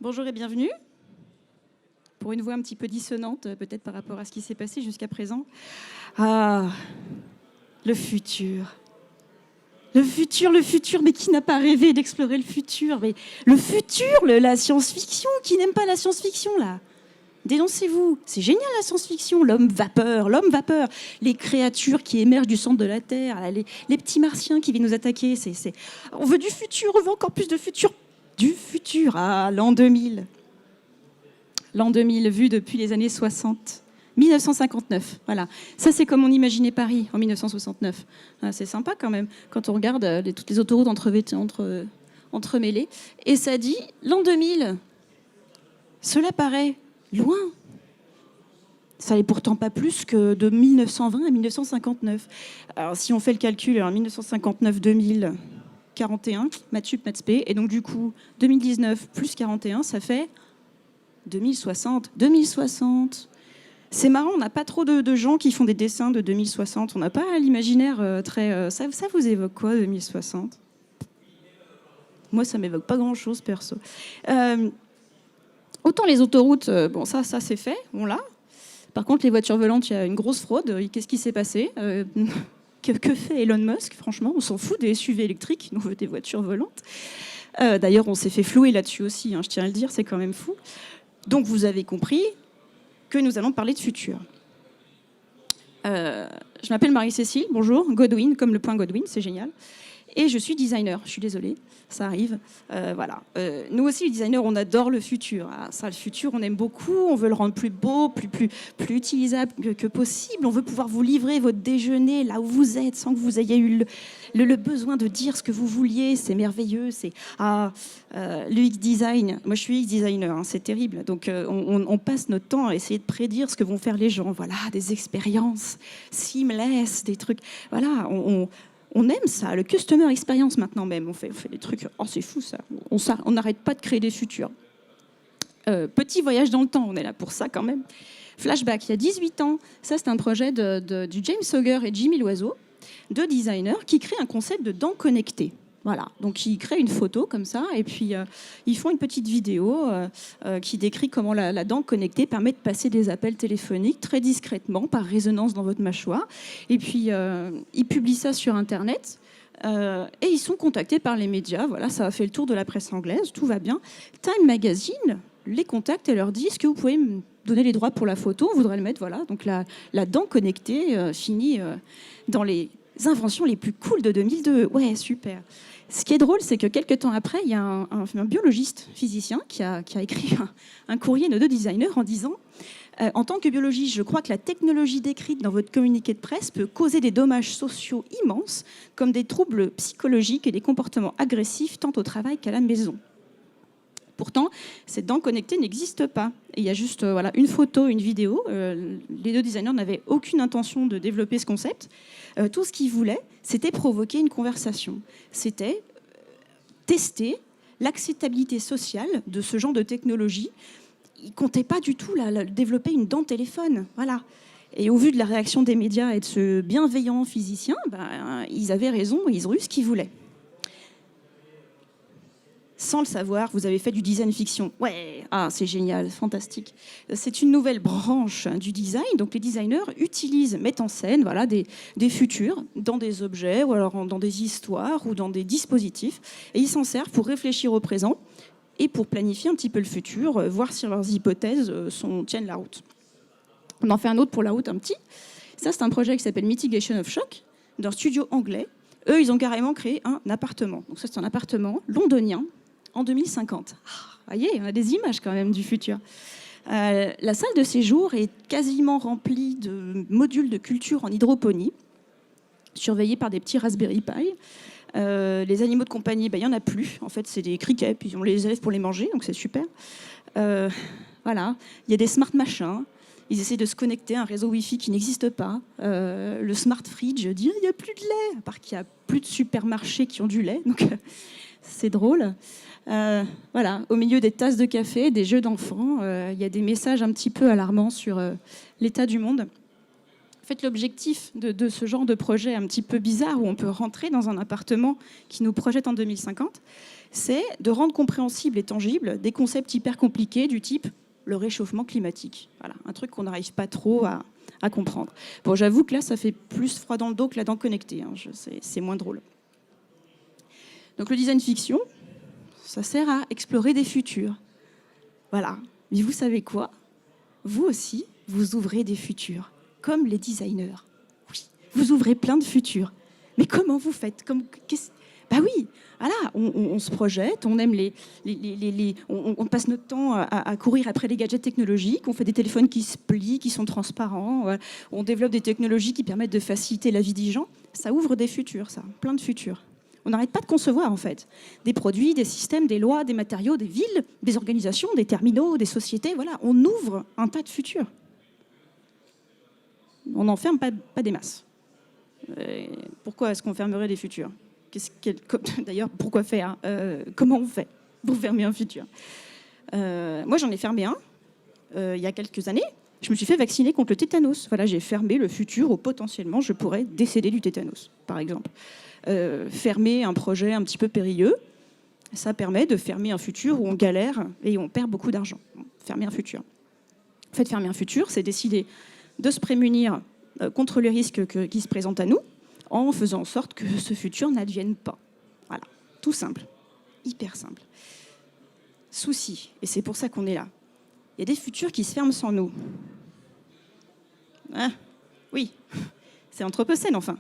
Bonjour et bienvenue. Pour une voix un petit peu dissonante, peut-être par rapport à ce qui s'est passé jusqu'à présent. Ah, le futur. Le futur, mais qui n'a pas rêvé d'explorer le futur? Mais le futur, la science-fiction, qui n'aime pas la science-fiction, là? Dénoncez-vous. C'est génial, la science-fiction. L'homme vapeur, les créatures qui émergent du centre de la Terre, là, les petits martiens qui viennent nous attaquer. On veut du futur, on veut encore plus de futur. Du futur, ah, l'an 2000. L'an 2000, vu depuis les années 60. 1959, voilà. Ça, c'est comme on imaginait Paris en 1969. Ah, c'est sympa quand même, quand on regarde toutes les autoroutes entremêlées. Et ça dit, l'an 2000, cela paraît loin. Ça n'est pourtant pas plus que de 1920 à 1959. Alors, si on fait le calcul, en 1959, 2000, 41, maths sup, maths spé, et donc du coup, 2019 plus 41, ça fait 2060. 2060. C'est marrant, on n'a pas trop de gens qui font des dessins de 2060. On n'a pas l'imaginaire très... Ça vous évoque quoi, 2060? Moi, ça m'évoque pas grand-chose, perso. Autant les autoroutes, bon, ça c'est fait, on l'a. Par contre, les voitures volantes, il y a une grosse fraude. Qu'est-ce qui s'est passé? Que fait Elon Musk? Franchement, on s'en fout des SUV électriques, on veut des voitures volantes. D'ailleurs, on s'est fait flouer là-dessus aussi, hein, je tiens à le dire, c'est quand même fou. Donc, vous avez compris que nous allons parler de futur. Je m'appelle Marie-Cécile, bonjour, Godwin, comme le point Godwin, c'est génial. Et je suis designer, je suis désolée, ça arrive. Voilà. Nous aussi, les designers, on adore le futur. Ah, ça, le futur, on aime beaucoup, on veut le rendre plus beau, plus utilisable que possible. On veut pouvoir vous livrer votre déjeuner là où vous êtes, sans que vous ayez eu le besoin de dire ce que vous vouliez. C'est merveilleux. L'UX design, moi je suis UX designer, hein, c'est terrible. Donc on passe notre temps à essayer de prédire ce que vont faire les gens. Voilà, des expériences seamless, des trucs. Voilà, on aime ça, le customer experience maintenant même. On fait des trucs, oh c'est fou ça. On n'arrête pas de créer des futurs. Petit voyage dans le temps, on est là pour ça quand même. Flashback, il y a 18 ans, ça c'est un projet du James Auger et Jimmy Loiseau, deux designers qui créent un concept de dents connectées. Voilà, donc ils créent une photo comme ça et puis ils font une petite vidéo qui décrit comment la dent connectée permet de passer des appels téléphoniques très discrètement par résonance dans votre mâchoire. Et puis ils publient ça sur Internet et ils sont contactés par les médias. Voilà, ça a fait le tour de la presse anglaise, tout va bien. Time Magazine les contacte et leur dit: est-ce que vous pouvez me donner les droits pour la photo? On voudrait le mettre, voilà. Donc la dent connectée finit dans les inventions les plus cool de 2002. Ouais, super. Ce qui est drôle, c'est que quelques temps après, il y a un biologiste physicien qui a écrit un courrier à nos deux designers en disant en tant que biologiste, je crois que la technologie décrite dans votre communiqué de presse peut causer des dommages sociaux immenses, comme des troubles psychologiques et des comportements agressifs tant au travail qu'à la maison. Pourtant, cette dent connectée n'existe pas. Et il y a juste une photo, une vidéo. Les deux designers n'avaient aucune intention de développer ce concept. Tout ce qu'ils voulaient, c'était provoquer une conversation. C'était tester l'acceptabilité sociale de ce genre de technologie. Ils ne comptaient pas du tout développer une dent téléphone. Voilà. Et au vu de la réaction des médias et de ce bienveillant physicien, ils avaient raison, ils ont eu ce qu'ils voulaient. Sans le savoir, vous avez fait du design fiction. Ouais, c'est génial, fantastique. C'est une nouvelle branche du design. Donc les designers mettent en scène des futurs dans des objets, ou alors dans des histoires, ou dans des dispositifs. Et ils s'en servent pour réfléchir au présent et pour planifier un petit peu le futur, voir si leurs hypothèses tiennent la route. On en fait un autre pour la route, un petit. Ça, c'est un projet qui s'appelle Mitigation of Shock, d'un studio anglais. Eux, ils ont carrément créé un appartement. Donc ça, c'est un appartement londonien, en 2050. Voyez, on a des images quand même du futur. La salle de séjour est quasiment remplie de modules de culture en hydroponie, surveillés par des petits Raspberry Pi. Les animaux de compagnie, il n'y en a plus. En fait, c'est des criquets, puis on les élève pour les manger, donc c'est super. Voilà, il y a des smart machins. Ils essaient de se connecter à un réseau Wi-Fi qui n'existe pas. Le smart fridge dit il n'y a plus de lait, à part qu'il n'y a plus de supermarchés qui ont du lait. Donc c'est drôle. Voilà, au milieu des tasses de café, des jeux d'enfants, il y a des messages un petit peu alarmants sur l'état du monde. En fait, l'objectif de ce genre de projet un petit peu bizarre, où on peut rentrer dans un appartement qui nous projette en 2050, c'est de rendre compréhensibles et tangibles des concepts hyper compliqués du type le réchauffement climatique. Voilà, un truc qu'on n'arrive pas trop à comprendre. Bon, j'avoue que là, ça fait plus froid dans le dos que la dent connectée. Hein, c'est moins drôle. Donc le design fiction, ça sert à explorer des futurs. Voilà. Mais vous savez quoi? Vous aussi, vous ouvrez des futurs, comme les designers. Oui, vous ouvrez plein de futurs. Mais comment vous faites? Bah oui, voilà, on se projette, on aime on passe notre temps à courir après les gadgets technologiques, on fait des téléphones qui se plient, qui sont transparents, voilà. On développe des technologies qui permettent de faciliter la vie des gens. Ça ouvre des futurs, ça, plein de futurs. On n'arrête pas de concevoir, en fait, des produits, des systèmes, des lois, des matériaux, des villes, des organisations, des terminaux, des sociétés. Voilà, on ouvre un tas de futurs. On n'enferme pas des masses. Pourquoi est-ce qu'on fermerait des futurs? D'ailleurs, pourquoi faire? Comment on fait pour fermer un futur? Moi, j'en ai fermé un il y a quelques années. Je me suis fait vacciner contre le tétanos. Voilà, j'ai fermé le futur où potentiellement je pourrais décéder du tétanos, par exemple. Fermer un projet un petit peu périlleux, ça permet de fermer un futur où on galère et on perd beaucoup d'argent. Fermer un futur. En fait, fermer un futur, c'est décider de se prémunir contre les risques qui se présentent à nous en faisant en sorte que ce futur n'advienne pas. Voilà, tout simple, hyper simple. Souci, et c'est pour ça qu'on est là. Il y a des futurs qui se ferment sans nous. Ah, oui, c'est Anthropocène, enfin.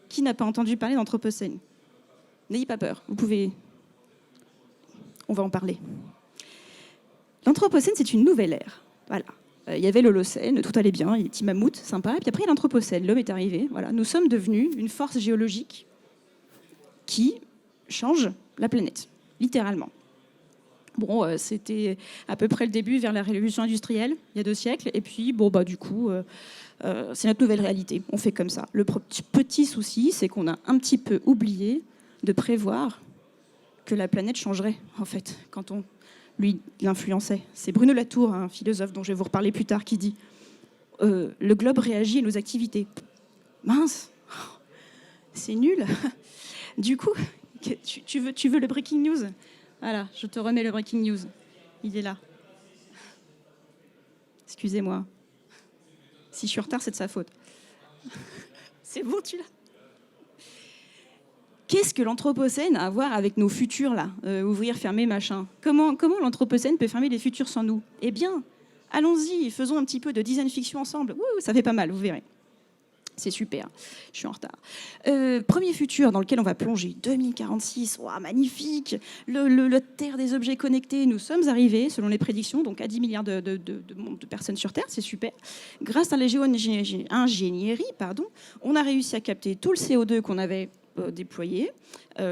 Qui n'a pas entendu parler d'Anthropocène? N'ayez pas peur, vous pouvez... On va en parler. L'Anthropocène, c'est une nouvelle ère. Voilà. Il y avait l'Holocène, tout allait bien, les petits mammouths, sympa. Et puis après, l'Anthropocène, l'homme est arrivé. Voilà. Nous sommes devenus une force géologique qui change la planète, littéralement. Bon, c'était à peu près le début vers la révolution industrielle, il y a 2 siècles. Et puis, bon, bah, du coup, c'est notre nouvelle réalité. On fait comme ça. Le petit souci, c'est qu'on a un petit peu oublié de prévoir que la planète changerait, en fait, quand on lui l'influençait. C'est Bruno Latour, un philosophe dont je vais vous reparler plus tard, qui dit le globe réagit à nos activités. Mince, c'est nul. Du coup, tu veux le breaking news? Voilà, je te remets le breaking news. Il est là. Excusez-moi. Si je suis en retard, c'est de sa faute. C'est bon, tu l'as? Qu'est-ce que l'Anthropocène a à voir avec nos futurs, là? Ouvrir, fermer, machin. Comment l'Anthropocène peut fermer les futurs sans nous? Eh bien, allons-y, faisons un petit peu de design fiction ensemble. Ouh, ça fait pas mal, vous verrez. C'est super, je suis en retard. Premier futur dans lequel on va plonger, 2046, wow, magnifique, le terre des objets connectés. Nous sommes arrivés, selon les prédictions, donc à 10 milliards de personnes sur Terre, c'est super. Grâce à la géo-ingénierie, on a réussi à capter tout le CO2 qu'on avait déployé.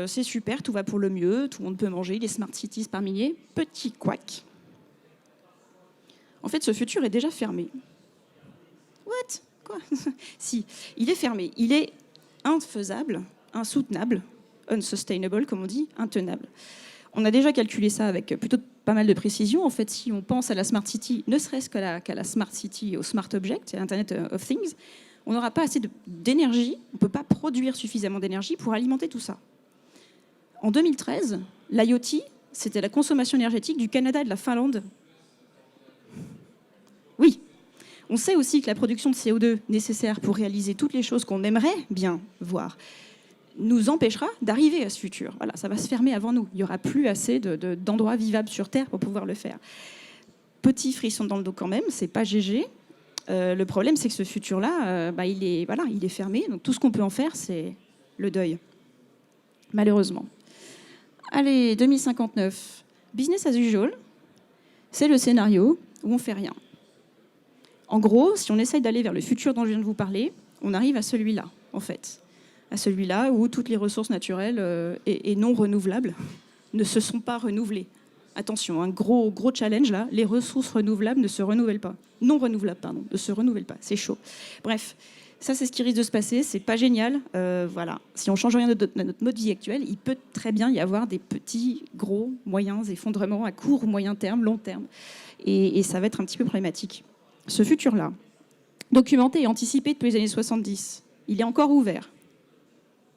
C'est super, tout va pour le mieux, tout le monde peut manger, les smart cities par milliers. Petit couac. En fait, ce futur est déjà fermé. What? Quoi? Si, il est fermé. Il est infaisable, insoutenable, unsustainable, comme on dit, intenable. On a déjà calculé ça avec plutôt pas mal de précision. En fait, si on pense à la Smart City, ne serait-ce qu'à la Smart City, au Smart Object, à Internet of Things, on n'aura pas assez d'énergie, on ne peut pas produire suffisamment d'énergie pour alimenter tout ça. En 2013, l'IoT, c'était la consommation énergétique du Canada et de la Finlande. Oui. On sait aussi que la production de CO2 nécessaire pour réaliser toutes les choses qu'on aimerait bien voir nous empêchera d'arriver à ce futur. Voilà, ça va se fermer avant nous. Il n'y aura plus assez d'endroits vivables sur Terre pour pouvoir le faire. Petit frisson dans le dos quand même, c'est pas GG. Le problème, c'est que ce futur-là, il est fermé. Donc tout ce qu'on peut en faire, c'est le deuil. Malheureusement. Allez, 2059. Business as usual, c'est le scénario où on fait rien. En gros, si on essaye d'aller vers le futur dont je viens de vous parler, on arrive à celui-là, en fait. À celui-là où toutes les ressources naturelles et non renouvelables ne se sont pas renouvelées. Attention, un gros challenge là, les ressources renouvelables ne se renouvellent pas. Non renouvelables, pardon, ne se renouvellent pas, c'est chaud. Bref, ça c'est ce qui risque de se passer, c'est pas génial. Voilà. Si on change rien de notre mode de vie actuel, il peut très bien y avoir des petits, gros, moyens effondrements à court ou moyen terme, long terme. Et ça va être un petit peu problématique. Ce futur-là, documenté et anticipé depuis les années 70, il est encore ouvert.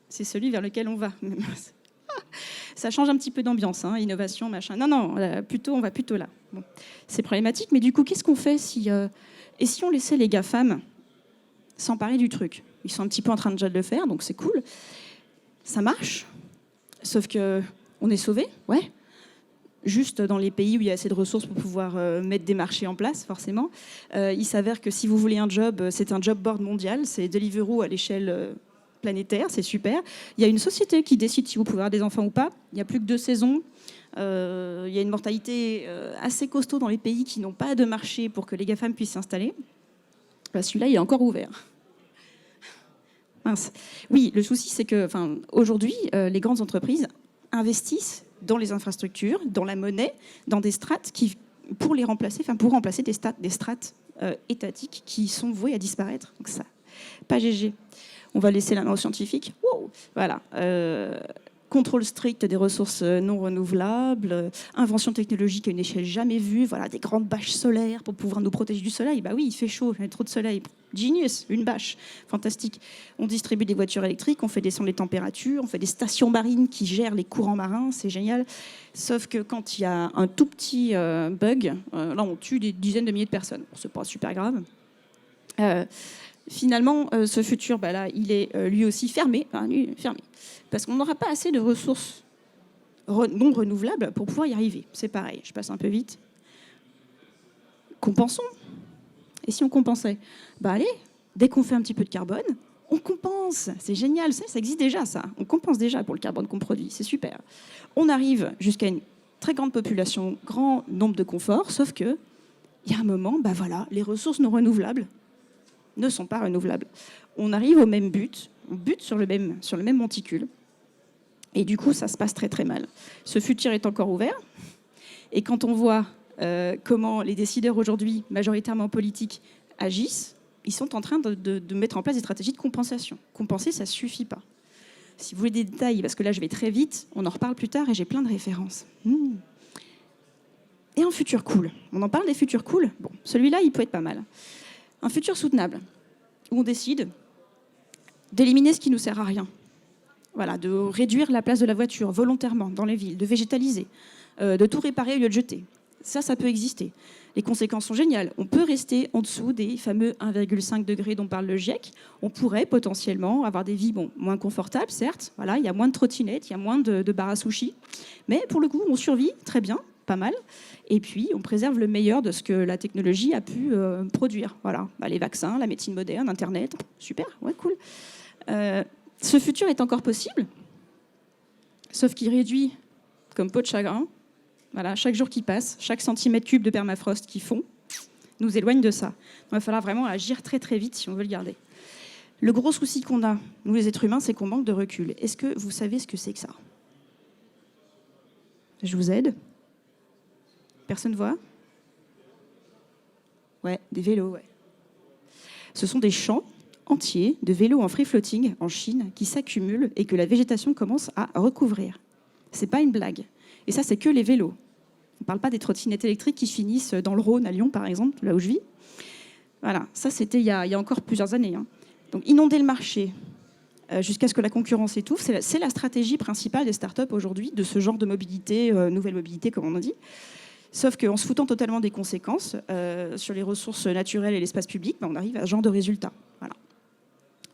C'est celui vers lequel on va. Ça change un petit peu d'ambiance, hein, innovation, machin. Non, non, on va plutôt là. Bon. C'est problématique, mais du coup, qu'est-ce qu'on fait et si on laissait les GAFAM s'emparer du truc? Ils sont un petit peu en train déjà de le faire, donc c'est cool. Ça marche, sauf qu'on est sauvé, ouais. Juste dans les pays où il y a assez de ressources pour pouvoir mettre des marchés en place, forcément. Il s'avère que si vous voulez un job, c'est un job board mondial, c'est Deliveroo à l'échelle planétaire, c'est super. Il y a une société qui décide si vous pouvez avoir des enfants ou pas. Il n'y a plus que 2 saisons. Il y a une mortalité assez costaud dans les pays qui n'ont pas de marché pour que les GAFAM puissent s'installer. Celui-là, il est encore ouvert. Mince. Oui, le souci, c'est que aujourd'hui, les grandes entreprises investissent dans les infrastructures, dans la monnaie, dans des strates pour remplacer des strates étatiques qui sont vouées à disparaître. Donc ça, pas GG. On va laisser la main aux scientifiques. Wow. Voilà. Contrôle strict des ressources non renouvelables, invention technologique à une échelle jamais vue, voilà, des grandes bâches solaires pour pouvoir nous protéger du soleil. Bah oui, il fait chaud, il y a trop de soleil. Genius, une bâche, fantastique. On distribue des voitures électriques, on fait descendre les températures, on fait des stations marines qui gèrent les courants marins, c'est génial. Sauf que quand il y a un tout petit bug, là on tue des dizaines de milliers de personnes. Bon, c'est pas super grave. Finalement, ce futur, là, il est lui aussi fermé. Parce qu'on n'aura pas assez de ressources non renouvelables pour pouvoir y arriver. C'est pareil, je passe un peu vite. Compensons. Et si on compensait? Allez, dès qu'on fait un petit peu de carbone, on compense. C'est génial, ça existe déjà, ça. On compense déjà pour le carbone qu'on produit, c'est super. On arrive jusqu'à une très grande population, grand nombre de conforts, sauf qu'il y a un moment, les ressources non renouvelables ne sont pas renouvelables. On arrive au même but, on bute sur le même monticule, et du coup, ça se passe très très mal. Ce futur est encore ouvert, et quand on voit comment les décideurs aujourd'hui, majoritairement politiques, agissent, ils sont en train de mettre en place des stratégies de compensation. Compenser, ça ne suffit pas. Si vous voulez des détails, parce que là, je vais très vite, on en reparle plus tard, et j'ai plein de références. Et un futur cool. On en parle des futurs cool. Bon, celui-là, il peut être pas mal. Un futur soutenable, où on décide d'éliminer ce qui ne nous sert à rien. Voilà, de réduire la place de la voiture volontairement dans les villes, de végétaliser, de tout réparer au lieu de jeter. Ça peut exister. Les conséquences sont géniales. On peut rester en dessous des fameux 1,5 degrés dont parle le GIEC. On pourrait potentiellement avoir des vies moins confortables, certes. Voilà, il y a moins de trottinettes, il y a moins de bars à sushi. Mais pour le coup, on survit très bien, pas mal. Et puis, on préserve le meilleur de ce que la technologie a pu produire. Voilà, les vaccins, la médecine moderne, Internet, super, ouais, cool. Ce futur est encore possible, sauf qu'il réduit comme peau de chagrin. Voilà, chaque jour qui passe, chaque centimètre cube de permafrost qui fond, nous éloigne de ça. Il va falloir vraiment agir très très vite si on veut le garder. Le gros souci qu'on a, nous les êtres humains, c'est qu'on manque de recul. Est-ce que vous savez ce que c'est que ça? Je vous aide? Personne voit? Ouais, des vélos, ouais. Ce sont des champs entiers de vélos en free floating en Chine qui s'accumulent et que la végétation commence à recouvrir. C'est pas une blague. Et ça, c'est que les vélos. On ne parle pas des trottinettes électriques qui finissent dans le Rhône, à Lyon, par exemple, là où je vis. Voilà, ça, c'était il y a encore plusieurs années. Donc, inonder le marché jusqu'à ce que la concurrence étouffe, c'est la stratégie principale des startups aujourd'hui, de ce genre de mobilité, nouvelle mobilité, comme on en dit. Sauf qu'en se foutant totalement des conséquences sur les ressources naturelles et l'espace public, on arrive à ce genre de résultat. Voilà.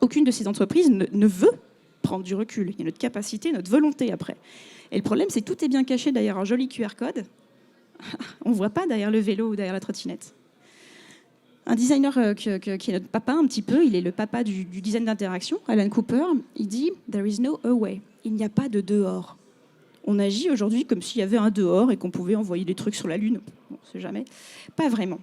Aucune de ces entreprises ne veut prendre du recul. Il y a notre capacité, notre volonté après. Et le problème, c'est que tout est bien caché derrière un joli QR code. On ne voit pas derrière le vélo ou derrière la trottinette. Un designer qui est notre papa un petit peu, il est le papa du design d'interaction, Alan Cooper, il dit « There is no away ». Il n'y a pas de dehors. On agit aujourd'hui comme s'il y avait un dehors et qu'on pouvait envoyer des trucs sur la Lune. On ne sait jamais. Pas vraiment.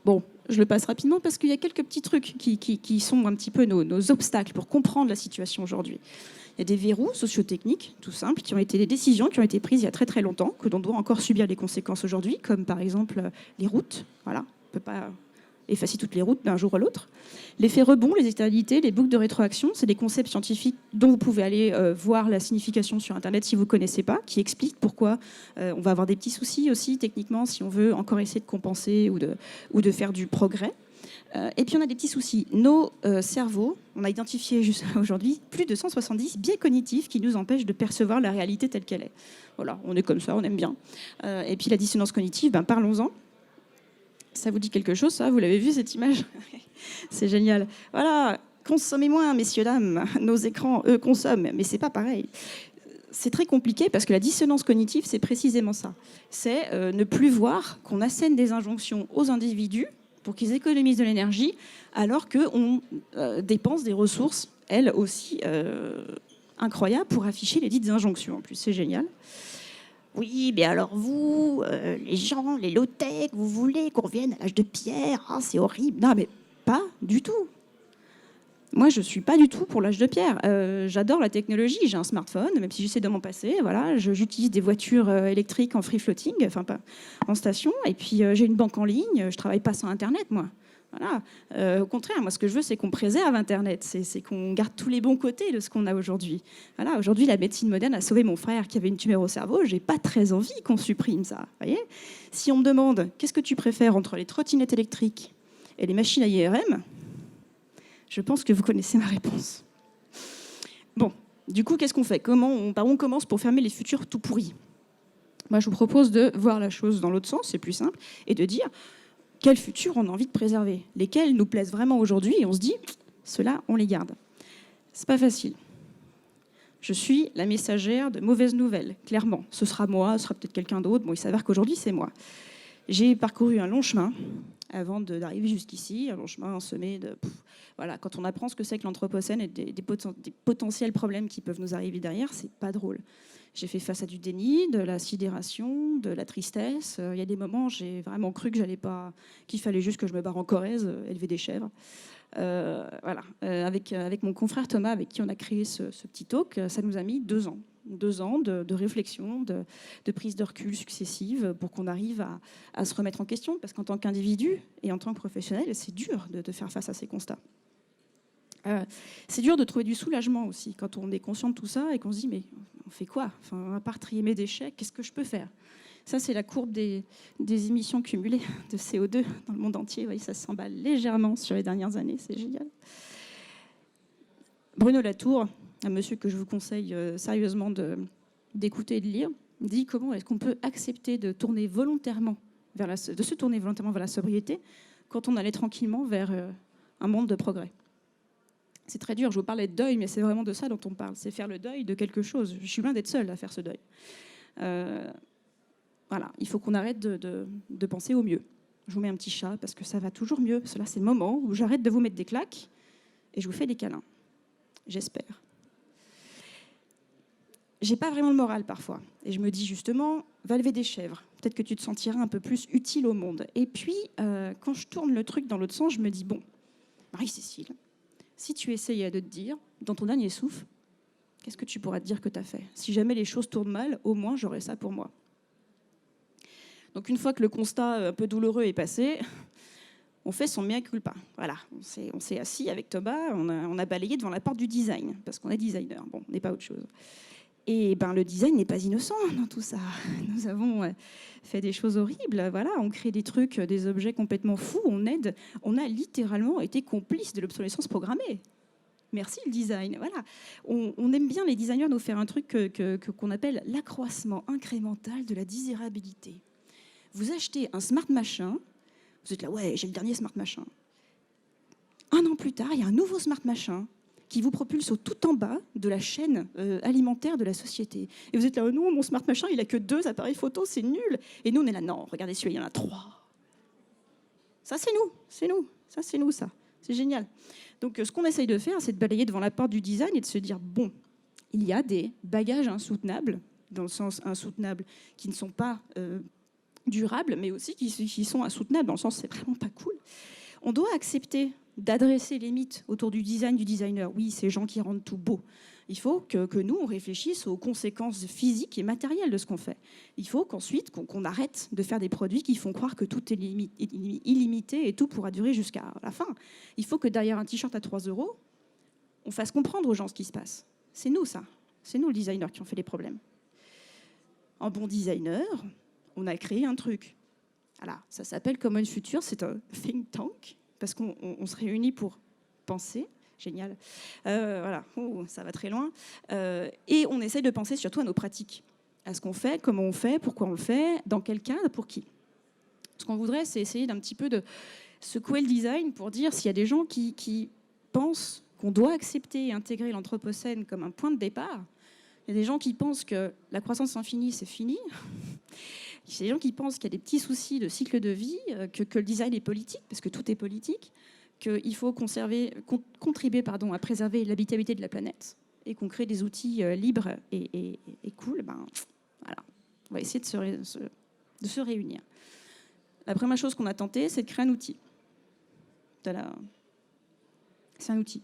Bon, je le passe rapidement parce qu'il y a quelques petits trucs qui sont un petit peu nos obstacles pour comprendre la situation aujourd'hui. Il y a des verrous sociotechniques, tout simples, qui ont été des décisions qui ont été prises il y a très très longtemps, que l'on doit encore subir les conséquences aujourd'hui, comme par exemple les routes. Voilà, on ne peut pas effacer toutes les routes d'un jour à l'autre. L'effet rebond, les externalités, les boucles de rétroaction, c'est des concepts scientifiques dont vous pouvez aller voir la signification sur Internet si vous ne connaissez pas, qui expliquent pourquoi on va avoir des petits soucis aussi techniquement si on veut encore essayer de compenser ou de faire du progrès. Et puis on a des petits soucis. Nos cerveaux, on a identifié jusqu'à aujourd'hui plus de 170 biais cognitifs qui nous empêchent de percevoir la réalité telle qu'elle est. Voilà, on est comme ça, on aime bien. Et puis la dissonance cognitive, parlons-en. Ça vous dit quelque chose, ça? Vous l'avez vu, cette image? C'est génial. Voilà, consommez moins, messieurs, dames. Nos écrans, eux, consomment, mais c'est pas pareil. C'est très compliqué parce que la dissonance cognitive, c'est précisément ça. C'est ne plus voir qu'on assène des injonctions aux individus pour qu'ils économisent de l'énergie, alors qu'on dépense des ressources, elles aussi incroyables, pour afficher les dites injonctions. En plus, c'est génial. Oui, mais alors vous, les gens, les low-tech, vous voulez qu'on revienne à l'âge de pierre? Ah, c'est horrible. Non, mais pas du tout. Moi, je ne suis pas du tout pour l'âge de pierre. J'adore la technologie. J'ai un smartphone, même si j'essaie de m'en passer. Voilà, j'utilise des voitures électriques en free floating, enfin pas en station. Et puis, j'ai une banque en ligne. Je ne travaille pas sans Internet, moi. Voilà. Au contraire, moi, ce que je veux, c'est qu'on préserve Internet. C'est qu'on garde tous les bons côtés de ce qu'on a aujourd'hui. Voilà, aujourd'hui, la médecine moderne a sauvé mon frère qui avait une tumeur au cerveau. J'ai pas très envie qu'on supprime ça. Voyez, si on me demande qu'est-ce que tu préfères entre les trottinettes électriques et les machines à IRM, je pense que vous connaissez ma réponse. Bon, du coup, qu'est-ce qu'on fait? Par où on commence pour fermer les futurs tout pourris? Moi, je vous propose de voir la chose dans l'autre sens, c'est plus simple, et de dire quel futur on a envie de préserver, lesquels nous plaisent vraiment aujourd'hui, et on se dit, ceux-là, on les garde. C'est pas facile. Je suis la messagère de mauvaises nouvelles, clairement. Ce sera moi, ce sera peut-être quelqu'un d'autre. Bon, il s'avère qu'aujourd'hui, c'est moi. J'ai parcouru un long chemin avant d'arriver jusqu'ici, un long chemin semé de... Voilà, quand on apprend ce que c'est que l'anthropocène et des potentiels problèmes qui peuvent nous arriver derrière, c'est pas drôle. J'ai fait face à du déni, de la sidération, de la tristesse. Il y a des moments, j'ai vraiment cru que qu'il fallait juste que je me barre en Corrèze, élever des chèvres. Voilà. Avec mon confrère Thomas, avec qui on a créé ce petit talk, ça nous a mis 2 ans. 2 ans de réflexion, de prise de recul successive pour qu'on arrive à se remettre en question. Parce qu'en tant qu'individu et en tant que professionnel, c'est dur de faire face à ces constats. C'est dur de trouver du soulagement aussi quand on est conscient de tout ça et qu'on se dit mais on fait quoi? Enfin, à part trier mes déchets, qu'est-ce que je peux faire? Ça, c'est la courbe des émissions cumulées de CO2 dans le monde entier. Vous voyez, ça s'emballe légèrement sur les dernières années, c'est génial. Bruno Latour, un monsieur que je vous conseille sérieusement d'écouter et de lire, dit comment est-ce qu'on peut accepter de se tourner volontairement vers la sobriété quand on allait tranquillement vers un monde de progrès. C'est très dur, je vous parlais de deuil, mais c'est vraiment de ça dont on parle. C'est faire le deuil de quelque chose. Je suis loin d'être seule à faire ce deuil. Voilà, il faut qu'on arrête de penser au mieux. Je vous mets un petit chat parce que ça va toujours mieux. Parce que là, c'est le moment où j'arrête de vous mettre des claques et je vous fais des câlins. J'espère. J'ai pas vraiment le moral parfois. Et je me dis justement, va lever des chèvres. Peut-être que tu te sentiras un peu plus utile au monde. Et puis, quand je tourne le truc dans l'autre sens, je me dis, bon, Marie-Cécile, si tu essayais de te dire, dans ton dernier souffle, qu'est-ce que tu pourras te dire que tu as fait? Si jamais les choses tournent mal, au moins j'aurai ça pour moi. Donc une fois que le constat un peu douloureux est passé, on fait son mea culpa. Voilà, on s'est assis avec Thomas, on a balayé devant la porte du design, parce qu'on est designer, bon, on n'est pas autre chose. Et le design n'est pas innocent dans tout ça. Nous avons fait des choses horribles. Voilà, on crée des trucs, des objets complètement fous. On a littéralement été complice de l'obsolescence programmée. Merci le design. Voilà, on aime bien les designers nous faire un truc qu'on appelle l'accroissement incrémental de la désirabilité. Vous achetez un smart machin, vous êtes là, ouais, j'ai le dernier smart machin. 1 an plus tard, il y a un nouveau smart machin qui vous propulse au tout en bas de la chaîne alimentaire de la société. Et vous êtes là, oh non, mon smart machin, il a que 2 appareils photo, c'est nul. Et nous, on est là, non, regardez celui-là, il y en a 3. Ça, c'est nous. Ça, c'est nous, ça. C'est génial. Donc, ce qu'on essaye de faire, c'est de balayer devant la porte du design et de se dire, bon, il y a des bagages insoutenables, dans le sens insoutenable, qui ne sont pas durables, mais aussi qui sont insoutenables, dans le sens c'est vraiment pas cool. On doit accepter d'adresser les mythes autour du design du designer. Oui, ces gens qui rendent tout beau. Il faut que nous, on réfléchisse aux conséquences physiques et matérielles de ce qu'on fait. Il faut qu'ensuite, qu'on arrête de faire des produits qui font croire que tout est illimité et tout pourra durer jusqu'à la fin. Il faut que derrière un t-shirt à 3 €, on fasse comprendre aux gens ce qui se passe. C'est nous, ça. C'est nous, le designer, qui ont fait les problèmes. En bon designer, on a créé un truc. Voilà, ça s'appelle Common Future, c'est un think tank, parce qu'on se réunit pour penser. Génial. Voilà, ça va très loin. Et on essaye de penser surtout à nos pratiques, à ce qu'on fait, comment on fait, pourquoi on le fait, dans quel cadre, pour qui. Ce qu'on voudrait, c'est essayer d'un petit peu de secouer le design pour dire s'il y a des gens qui pensent qu'on doit accepter et intégrer l'anthropocène comme un point de départ. Il y a des gens qui pensent que la croissance infinie, c'est fini. Il y a des gens qui pensent qu'il y a des petits soucis de cycle de vie, que le design est politique, parce que tout est politique, qu'il faut contribuer à préserver l'habitabilité de la planète et qu'on crée des outils libres et cool. Voilà. On va essayer de se réunir. La première chose qu'on a tenté, c'est de créer un outil. C'est un outil.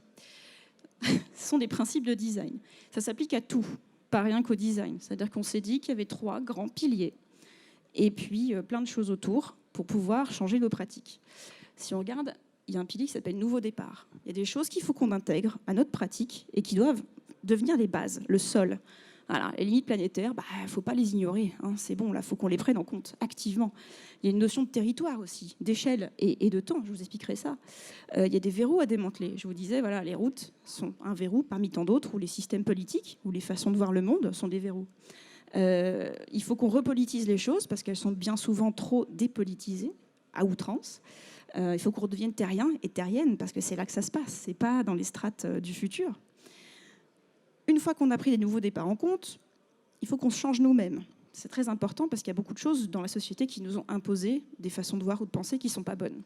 Ce sont des principes de design. Ça s'applique à tout, pas rien qu'au design. C'est-à-dire qu'on s'est dit qu'il y avait 3 grands piliers et puis plein de choses autour pour pouvoir changer nos pratiques. Si on regarde, il y a un pilier qui s'appelle nouveau départ. Il y a des choses qu'il faut qu'on intègre à notre pratique et qui doivent devenir les bases, le sol. Voilà, les limites planétaires, il ne faut pas les ignorer. Hein, c'est bon, là, il faut qu'on les prenne en compte activement. Il y a une notion de territoire aussi, d'échelle et de temps. Je vous expliquerai ça. Il y a des verrous à démanteler. Je vous disais, voilà, les routes sont un verrou parmi tant d'autres, ou les systèmes politiques, ou les façons de voir le monde sont des verrous. Il faut qu'on repolitise les choses parce qu'elles sont bien souvent trop dépolitisées, à outrance. Il faut qu'on redevienne terrien et terrienne parce que c'est là que ça se passe. C'est pas dans les strates du futur. Une fois qu'on a pris des nouveaux départs en compte, il faut qu'on se change nous-mêmes. C'est très important parce qu'il y a beaucoup de choses dans la société qui nous ont imposé des façons de voir ou de penser qui ne sont pas bonnes.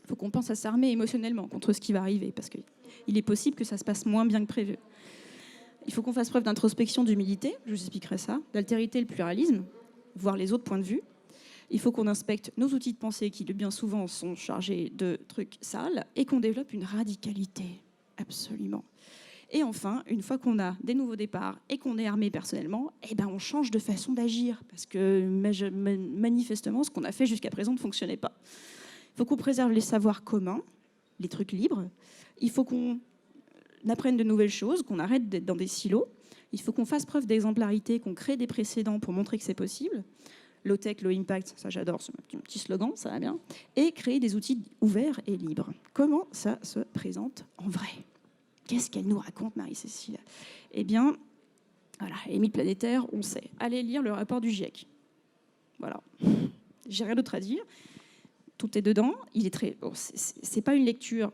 Il faut qu'on pense à s'armer émotionnellement contre ce qui va arriver parce qu'il est possible que ça se passe moins bien que prévu. Il faut qu'on fasse preuve d'introspection, d'humilité, je vous expliquerai ça, d'altérité et le pluralisme, voir les autres points de vue. Il faut qu'on inspecte nos outils de pensée qui, bien souvent, sont chargés de trucs sales et qu'on développe une radicalité, absolument. Et enfin, une fois qu'on a des nouveaux départs et qu'on est armé personnellement, on change de façon d'agir parce que manifestement, ce qu'on a fait jusqu'à présent ne fonctionnait pas. Il faut qu'on préserve les savoirs communs, les trucs libres. Il faut qu'on apprenne de nouvelles choses, qu'on arrête d'être dans des silos. Il faut qu'on fasse preuve d'exemplarité, qu'on crée des précédents pour montrer que c'est possible. Low tech, low impact, ça j'adore, c'est un petit slogan, ça va bien. Et créer des outils ouverts et libres. Comment ça se présente en vrai ? Qu'est-ce qu'elle nous raconte, Marie-Cécile ? Eh bien, voilà, les limites planétaires, on sait. Allez lire le rapport du GIEC. Voilà. J'ai rien d'autre à dire. Tout est dedans. Il est très. Bon, c'est pas une lecture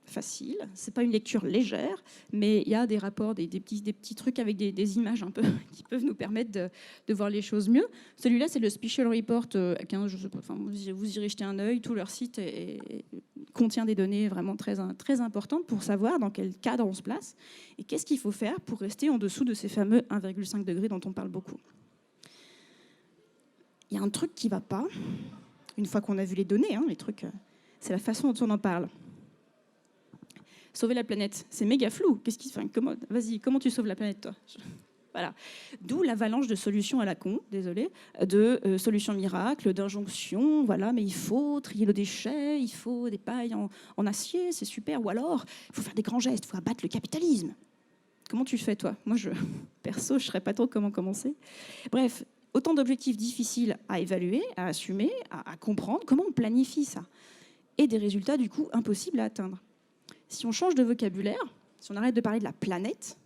facile, c'est pas une lecture légère, mais il y a des rapports, des petits trucs avec des images un peu qui peuvent nous permettre de voir les choses mieux. Celui-là, c'est le Special Report 15, je sais pas, enfin, vous irez jeter un œil, tout leur site contient des données vraiment très, très importantes pour savoir dans quel cadre on se place et qu'est-ce qu'il faut faire pour rester en dessous de ces fameux 1,5 degrés dont on parle beaucoup. Il y a un truc qui ne va pas, une fois qu'on a vu les données, les trucs, c'est la façon dont on en parle. Sauver la planète, c'est méga flou. Vas-y, comment tu sauves la planète, toi ? Voilà. D'où l'avalanche de solutions à la con, désolé, de solutions miracles, d'injonctions. Voilà, mais il faut trier nos déchets, il faut des pailles en acier, c'est super. Ou alors, il faut faire des grands gestes, il faut abattre le capitalisme. Comment tu fais, toi ? Moi, perso, je ne saurais pas trop comment commencer. Bref, autant d'objectifs difficiles à évaluer, à assumer, à comprendre. Comment on planifie ça ? Et des résultats, du coup, impossibles à atteindre. Si on change de vocabulaire, si on arrête de parler de la planète,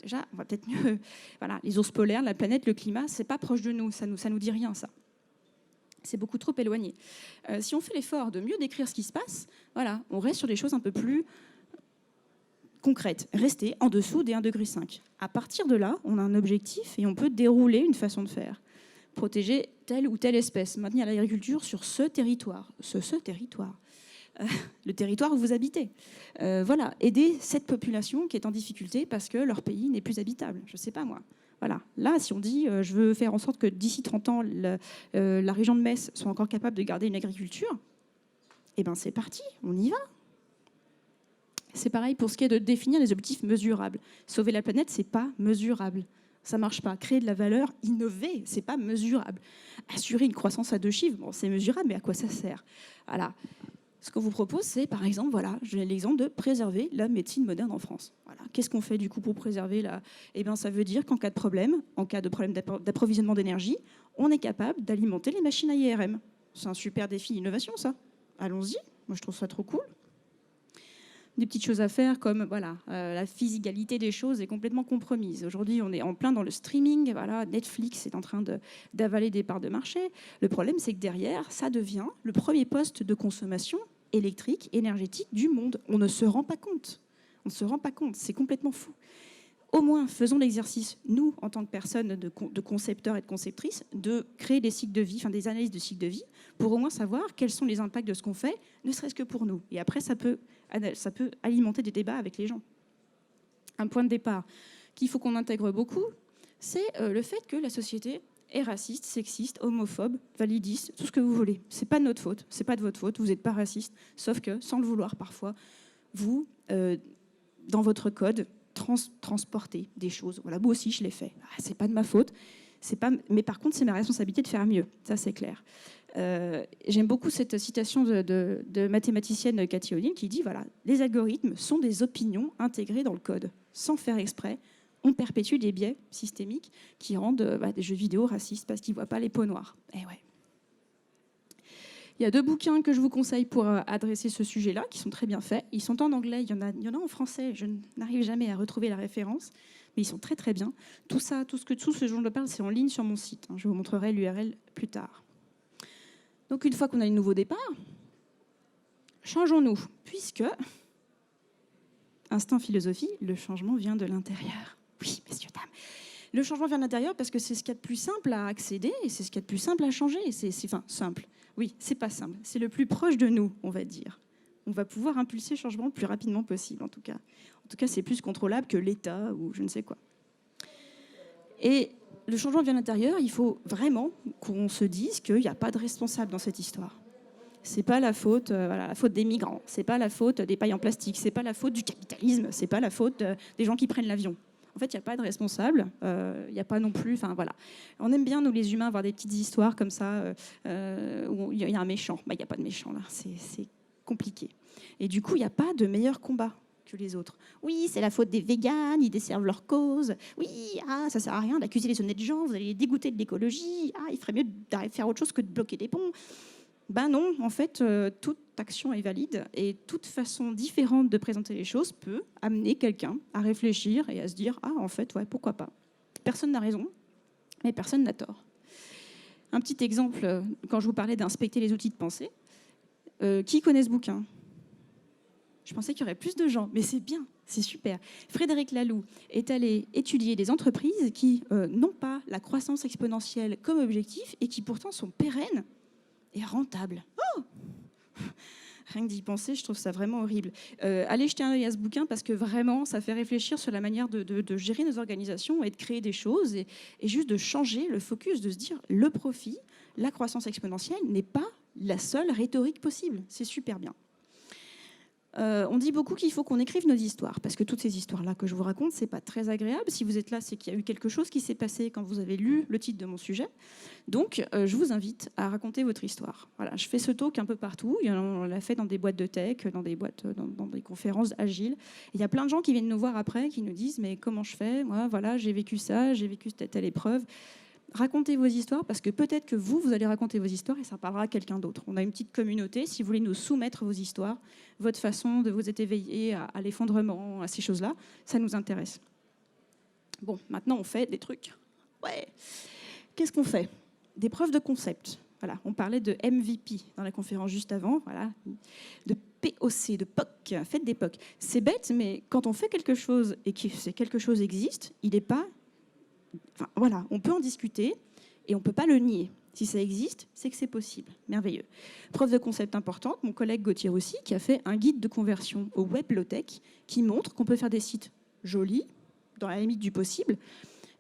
déjà, on va peut-être mieux... Voilà, les ours polaires, la planète, le climat, c'est pas proche de nous, ça nous dit rien, ça. C'est beaucoup trop éloigné. Si on fait l'effort de mieux décrire ce qui se passe, voilà, on reste sur des choses un peu plus concrètes. Rester en dessous des 1,5 degré. À partir de là, on a un objectif et on peut dérouler une façon de faire. Protéger telle ou telle espèce, maintenir l'agriculture sur ce territoire. Ce territoire. Le territoire où vous habitez. Voilà, aider cette population qui est en difficulté parce que leur pays n'est plus habitable. Je ne sais pas, moi. Voilà. Là, si on dit je veux faire en sorte que d'ici 30 ans, la région de Metz soit encore capable de garder une agriculture, eh bien, c'est parti, on y va. C'est pareil pour ce qui est de définir les objectifs mesurables. Sauver la planète, c'est pas mesurable. Ça marche pas. Créer de la valeur, innover, c'est pas mesurable. Assurer une croissance à 2 chiffres, bon, c'est mesurable, mais à quoi ça sert ? Voilà. Ce qu'on vous propose, c'est, par exemple, voilà, je donne l'exemple de préserver la médecine moderne en France. Voilà. Qu'est-ce qu'on fait, du coup, pour préserver la... Eh bien, ça veut dire qu'en cas de problème d'approvisionnement d'énergie, on est capable d'alimenter les machines à IRM. C'est un super défi d'innovation, ça. Allons-y, Moi, je trouve ça trop cool. Des petites choses à faire comme voilà, la physicalité des choses est complètement compromise. Aujourd'hui, on est en plein dans le streaming. Voilà, Netflix est en train d'avaler des parts de marché. Le problème, c'est que derrière, ça devient le premier poste de consommation électrique, énergétique du monde. On ne se rend pas compte. On ne se rend pas compte. C'est complètement fou. Au moins, faisons l'exercice, nous, en tant que personnes de concepteurs et de conceptrices, de créer des cycles de vie, enfin des analyses de cycles de vie, pour au moins savoir quels sont les impacts de ce qu'on fait, ne serait-ce que pour nous. Et après, ça peut alimenter des débats avec les gens. Un point de départ qu'il faut qu'on intègre beaucoup, c'est le fait que la société est raciste, sexiste, homophobe, validiste, tout ce que vous voulez. C'est pas de notre faute, c'est pas de votre faute, vous n'êtes pas raciste, sauf que, sans le vouloir parfois, vous, dans votre code, transporter des choses. Voilà, moi aussi, je l'ai fait. Ah, c'est pas de ma faute. Mais par contre, c'est ma responsabilité de faire mieux. Ça, c'est clair. J'aime beaucoup cette citation de mathématicienne Cathy O'Neill qui dit, voilà, les algorithmes sont des opinions intégrées dans le code. Sans faire exprès, on perpétue des biais systémiques qui rendent des jeux vidéo racistes parce qu'ils ne voient pas les peaux noires. Eh ouais. Il y a 2 bouquins que je vous conseille pour adresser ce sujet-là, qui sont très bien faits. Ils sont en anglais, il y en a en français. Je n'arrive jamais à retrouver la référence, mais ils sont très très bien. Tout ce dont je parle, c'est en ligne sur mon site. Je vous montrerai l'URL plus tard. Donc une fois qu'on a le nouveau départ, changeons-nous, puisque, instant philosophie, le changement vient de l'intérieur. Oui, messieurs, dames. Le changement vient de l'intérieur parce que c'est ce qu'il y a de plus simple à accéder et c'est ce qu'il y a de plus simple à changer. Simple. Oui, c'est pas simple. C'est le plus proche de nous, on va dire. On va pouvoir impulser le changement le plus rapidement possible, en tout cas. En tout cas, c'est plus contrôlable que l'État ou je ne sais quoi. Et le changement vient de l'intérieur, il faut vraiment qu'on se dise qu'il n'y a pas de responsable dans cette histoire. C'est pas la faute, la faute des migrants, c'est pas la faute des pailles en plastique, c'est pas la faute du capitalisme, c'est pas la faute des gens qui prennent l'avion. En fait, il n'y a pas de responsable, il n'y a pas non plus... Enfin, voilà. On aime bien, nous, les humains, avoir des petites histoires comme ça, où il y a un méchant. Il n'y a pas de méchant, là. C'est compliqué. Et du coup, il n'y a pas de meilleur combat que les autres. Oui, c'est la faute des véganes, ils desservent leur cause. Oui, ça sert à rien d'accuser les honnêtes gens, vous allez les dégoûter de l'écologie. Il ferait mieux de faire autre chose que de bloquer des ponts. Ben non, en fait, toute action est valide et toute façon différente de présenter les choses peut amener quelqu'un à réfléchir et à se dire « Ah, en fait, ouais, pourquoi pas ?» Personne n'a raison, mais personne n'a tort. Un petit exemple, quand je vous parlais d'inspecter les outils de pensée, qui connaît ce bouquin ? Je pensais qu'il y aurait plus de gens, mais c'est bien, c'est super. Frédéric Laloux est allé étudier des entreprises qui n'ont pas la croissance exponentielle comme objectif et qui pourtant sont pérennes et rentable. Oh, rien que d'y penser, je trouve ça vraiment horrible. Allez jeter un œil à ce bouquin parce que vraiment, ça fait réfléchir sur la manière de gérer nos organisations et de créer des choses et juste de changer le focus, de se dire le profit, la croissance exponentielle n'est pas la seule rhétorique possible. C'est super bien. On dit beaucoup qu'il faut qu'on écrive nos histoires, parce que toutes ces histoires-là que je vous raconte, c'est pas très agréable. Si vous êtes là, c'est qu'il y a eu quelque chose qui s'est passé quand vous avez lu le titre de mon sujet. Donc, je vous invite à raconter votre histoire. Voilà, je fais ce talk un peu partout. On l'a fait dans des boîtes de tech, dans des conférences agiles. Il y a plein de gens qui viennent nous voir après, qui nous disent « Mais comment je fais ? Moi, voilà, j'ai vécu ça, j'ai vécu telle épreuve. » Racontez vos histoires parce que peut-être que vous allez raconter vos histoires et ça parlera à quelqu'un d'autre. On a une petite communauté. Si vous voulez nous soumettre vos histoires, votre façon de vous être éveillé à l'effondrement, à ces choses-là, ça nous intéresse. Bon, maintenant on fait des trucs. Ouais. Qu'est-ce qu'on fait ? Des preuves de concept. Voilà, on parlait de MVP dans la conférence juste avant. Voilà, de POC, de POC. Faites des POC. C'est bête, mais quand on fait quelque chose et que quelque chose existe, il n'est pas... Enfin, voilà, on peut en discuter et on ne peut pas le nier. Si ça existe, c'est que c'est possible. Merveilleux. Preuve de concept importante, mon collègue Gauthier Roussy, qui a fait un guide de conversion au web low-tech qui montre qu'on peut faire des sites jolis, dans la limite du possible,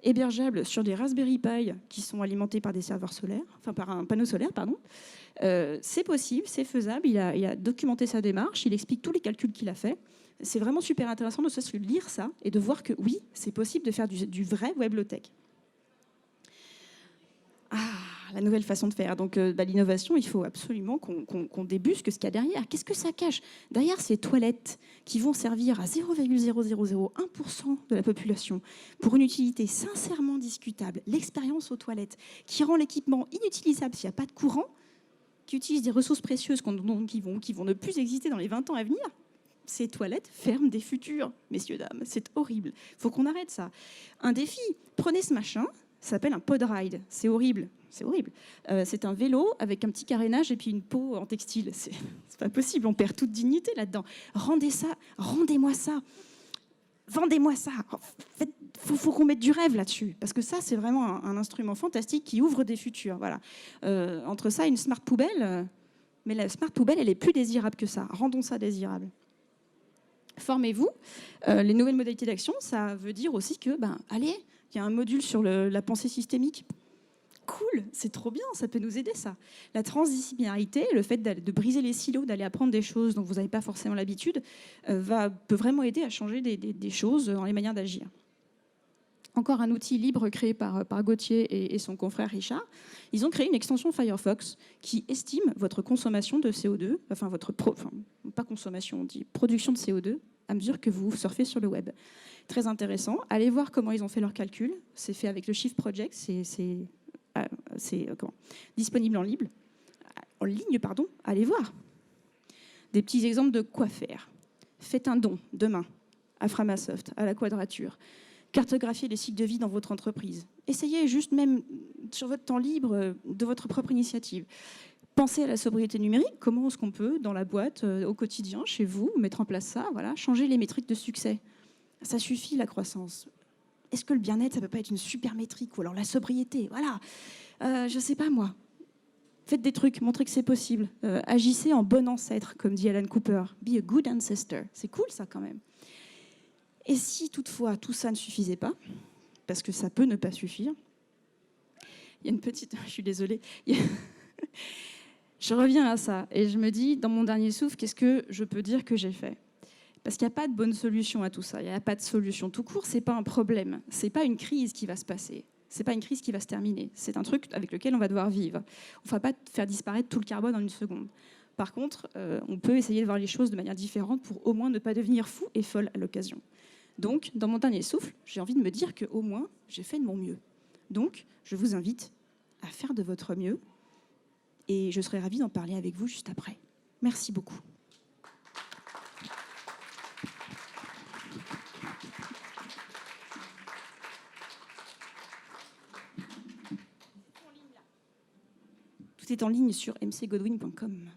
hébergeables sur des Raspberry Pi qui sont alimentés par des serveurs solaires, enfin par un panneau solaire, pardon. C'est possible, c'est faisable. Il a documenté sa démarche, il explique tous les calculs qu'il a fait. C'est vraiment super intéressant de se lire ça et de voir que oui, c'est possible de faire du vrai web low-tech. La nouvelle façon de faire. Donc, l'innovation, il faut absolument qu'on débusque ce qu'il y a derrière. Qu'est-ce que ça cache ? Derrière ces toilettes qui vont servir à 0,0001% de la population pour une utilité sincèrement discutable, l'expérience aux toilettes qui rend l'équipement inutilisable s'il n'y a pas de courant, qui utilisent des ressources précieuses qui vont ne plus exister dans les 20 ans à venir. Ces toilettes ferment des futurs, messieurs, dames. C'est horrible. Il faut qu'on arrête ça. Un défi. Prenez ce machin. Ça s'appelle un pod ride. C'est horrible. C'est horrible. C'est un vélo avec un petit carénage et puis une peau en textile. C'est pas possible. On perd toute dignité là-dedans. Rendez-moi ça. Vendez-moi ça. Faut qu'on mette du rêve là-dessus. Parce que ça, c'est vraiment un instrument fantastique qui ouvre des futurs. Voilà. Entre ça et une smart poubelle. Mais la smart poubelle, elle est plus désirable que ça. Rendons ça désirable. Formez-vous. Les nouvelles modalités d'action, ça veut dire aussi que, allez, il y a un module sur la pensée systémique. Cool, c'est trop bien, ça peut nous aider, ça. La transdisciplinarité, le fait de briser les silos, d'aller apprendre des choses dont vous n'avez pas forcément l'habitude, peut vraiment aider à changer des choses dans les manières d'agir. Encore un outil libre créé par Gauthier et son confrère Richard. Ils ont créé une extension Firefox qui estime votre consommation de CO2, pas consommation, on dit production de CO2, à mesure que vous surfez sur le web. Très intéressant. Allez voir comment ils ont fait leurs calculs. C'est fait avec le Shift Project. C'est disponible en ligne. Allez voir. Des petits exemples de quoi faire. Faites un don demain à Framasoft, à la Quadrature. Cartographier les cycles de vie dans votre entreprise. Essayez juste même sur votre temps libre de votre propre initiative. Pensez à la sobriété numérique. Comment est-ce qu'on peut, dans la boîte, au quotidien, chez vous, mettre en place ça, voilà, changer les métriques de succès. Ça suffit, la croissance. Est-ce que le bien-être, ça ne peut pas être une super métrique? Ou alors la sobriété, voilà. Je ne sais pas, moi. Faites des trucs, montrez que c'est possible. Agissez en bon ancêtre, comme dit Alan Cooper. Be a good ancestor. C'est cool, ça, quand même. Et si, toutefois, tout ça ne suffisait pas, parce que ça peut ne pas suffire, il y a une petite... Je suis désolée. Je reviens à ça, et je me dis, dans mon dernier souffle, qu'est-ce que je peux dire que j'ai fait? Parce qu'il n'y a pas de bonne solution à tout ça. Il n'y a pas de solution tout court. C'est pas un problème. C'est pas une crise qui va se passer. C'est pas une crise qui va se terminer. C'est un truc avec lequel on va devoir vivre. On ne va pas faire disparaître tout le carbone en une seconde. Par contre, on peut essayer de voir les choses de manière différente pour au moins ne pas devenir fou et folle à l'occasion. Donc, dans mon dernier souffle, j'ai envie de me dire qu'au moins, j'ai fait de mon mieux. Donc, je vous invite à faire de votre mieux et je serai ravie d'en parler avec vous juste après. Merci beaucoup. Tout est en ligne sur mcgodwin.com.